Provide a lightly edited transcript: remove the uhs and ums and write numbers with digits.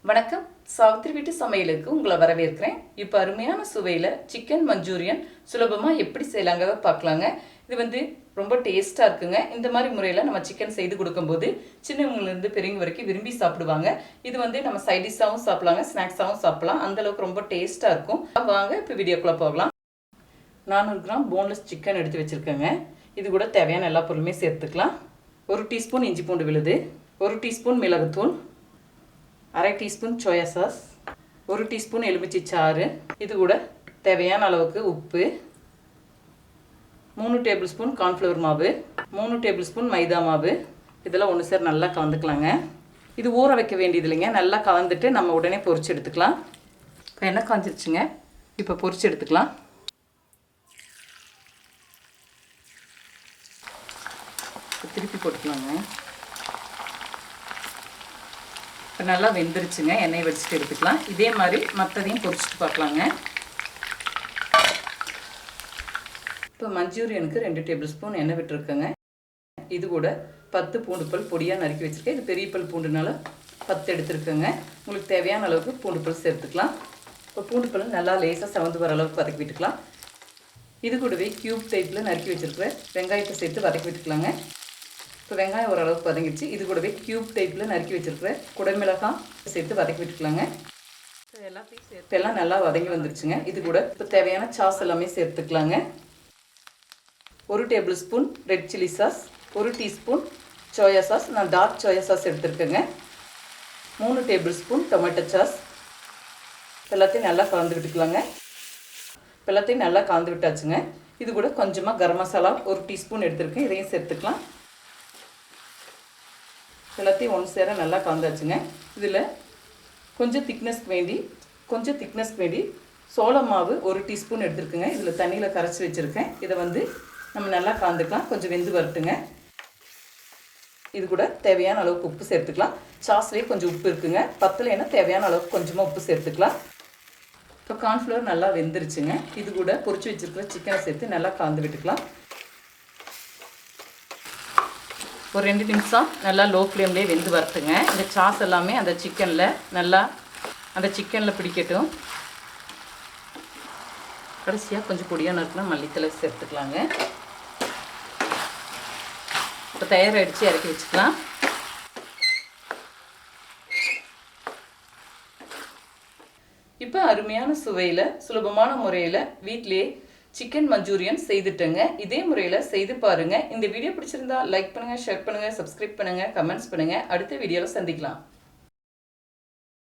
வணக்கம். சாவித்திரி வீட்டு சமையலுக்கு உங்களை வரவேற்கிறேன். இப்போ அருமையான சுவையில் சிக்கன் மஞ்சூரியன் சுலபமாக எப்படி செய்யலாங்க பார்க்கலாங்க. இது ரொம்ப டேஸ்ட்டாக இருக்குங்க. இந்த மாதிரி முறையில் நம்ம சிக்கன் செய்து கொடுக்கும்போது சின்னவங்கலேருந்து பெரியவங்க வரைக்கும் விரும்பி சாப்பிடுவாங்க. இது நம்ம சைடிஷாகவும் சாப்பிடலாங்க, ஸ்நாக்ஸாகவும் சாப்பிடலாம். அந்தளவுக்கு ரொம்ப டேஸ்ட்டாக இருக்கும். வாங்க இப்போ வீடியோக்குள்ளே போகலாம். 400 கிராம் போன்லெஸ் சிக்கன் எடுத்து வச்சுருக்கேங்க. இது கூட தேவையான எல்லா பொருளுமே சேர்த்துக்கலாம். 1 டீஸ்பூன் இஞ்சி பூண்டு விழுது, 1 டீஸ்பூன் மிளகுத்தூள், 1/2 டீஸ்பூன் சோயா சாஸ், 1 டீஸ்பூன் எலுமிச்சை சாறு, இது கூட தேவையான அளவுக்கு உப்பு, 3 டேபிள் ஸ்பூன் கார்ன்ஃப்ளவர் மாவு, 3 டேபிள் ஸ்பூன் மைதா மாவு. இதெல்லாம் ஒன்று சேர நல்லா கலந்துக்கலாங்க. இது ஊற வைக்க வேண்டியது இல்லைங்க. நல்லா கலந்துட்டு நம்ம உடனே பொரிச்சு எடுத்துக்கலாம். இப்போ எண்ணெய் காஞ்சிருச்சுங்க. இப்போ பொரிச்சு எடுத்துக்கலாம். திருப்பி போட்டுக்கலாங்க. இப்போ நல்லா வெந்துருச்சுங்க. எண்ணெயை வச்சுட்டு எடுத்துக்கலாம். இதே மாதிரி மற்றதையும் பொரிச்சிட்டு பார்க்கலாங்க. இப்போ மஞ்சூரியனுக்கு 2 டேபிள் ஸ்பூன் எண்ணெய் விட்டுருக்கேங்க. இது கூட 10 பூண்டு பல் பொடியாக நறுக்கி வச்சுருக்கேன். இது பெரிய பல் பூண்டுனால 10 எடுத்துருக்கேங்க. உங்களுக்கு தேவையான அளவுக்கு பூண்டு பல் சேர்த்துக்கலாம். இப்போ பூண்டு பல் நல்லா லேசாக செவந்து வர அளவுக்கு வதக்கி விட்டுக்கலாம். இது கூடவே க்யூப் டைப்பில் நறுக்கி வச்சுருக்கிற வெங்காயத்தை சேர்த்து வதக்கி விட்டுக்கலாங்க. இப்போ வெங்காயம் ஓரளவுக்கு வதங்கிடுச்சு. இது கூடவே க்யூப் டைப்பில் நறுக்கி வச்சுருக்கிற குடமிளகாய் சேர்த்து வதக்கி விட்டுக்கலாங்க. எல்லாத்தையும் சேர்த்து எல்லாம் நல்லா வதங்கி வந்துருச்சுங்க. இது கூட இப்போ தேவையான சாஸ் எல்லாமே சேர்த்துக்கலாங்க. 1 tablespoon red chilli sauce, 1 teaspoon soya sauce, நான் டார்க் சோயா சாஸ் எடுத்துருக்கேங்க, 3 டேபிள் ஸ்பூன் டொமேட்டோ சாஸ். எல்லாத்தையும் நல்லா கலந்து விட்டுக்கலாங்க. எல்லாத்தையும் நல்லா கலந்து விட்டாச்சுங்க. இது கூட கொஞ்சமாக கரம் மசாலா 1 டீஸ்பூன் எடுத்துருக்கேன். இதையும் சேர்த்துக்கலாம். எல்லாத்தையும் ஒன்று சேர நல்லா கலந்தாச்சுங்க. இதில் கொஞ்சம் திக்னஸ்க்கு வேண்டி சோள மாவு 1 டீஸ்பூன் எடுத்துருக்குங்க. இதில் தண்ணியில் கரைச்சி வச்சுருக்கேன். இதை நம்ம நல்லா கலந்துக்கலாம். கொஞ்சம் வெந்து வரட்டுங்க. இது கூட தேவையான அளவுக்கு உப்பு சேர்த்துக்கலாம். சாஸ்லேயே கொஞ்சம் உப்பு இருக்குங்க. பத்தலைன்னா தேவையான அளவுக்கு கொஞ்சமாக உப்பு சேர்த்துக்கலாம். இப்போ கார்ன்ஃப்ளவர் நல்லா வெந்துருச்சுங்க. இது கூட பொரிச்சு வச்சுருக்கிற சிக்கனை சேர்த்து நல்லா கலந்து விட்டுக்கலாம். ஒரு 2 நிமிஷம் நல்லா லோ ஃப்ளேம்லேயே வெந்து வரட்டுங்க. இந்த சாஸ் எல்லாமே அந்த சிக்கனில் பிடிக்கட்டும். கடைசியாக கொஞ்சம் பொடியாக நறுக்குனா மல்லித்தலை சேர்த்துக்கலாங்க. இப்போ தயாராகிடுச்சு, இறக்கி வச்சுக்கலாம். இப்போ அருமையான சுவையில் சுலபமான முறையில் வீட்டிலேயே சிக்கன் மஞ்சூரியன் செய்துட்டேங்க. இதே முறையில் செய்து பாருங்கள். இந்த வீடியோ பிடிச்சிருந்தா லைக் பண்ணுங்கள், ஷேர் பண்ணுங்கள், சப்ஸ்கிரைப் பண்ணுங்கள், கமெண்ட்ஸ் பண்ணுங்கள். அடுத்த வீடியோவில் சந்திக்கலாம்.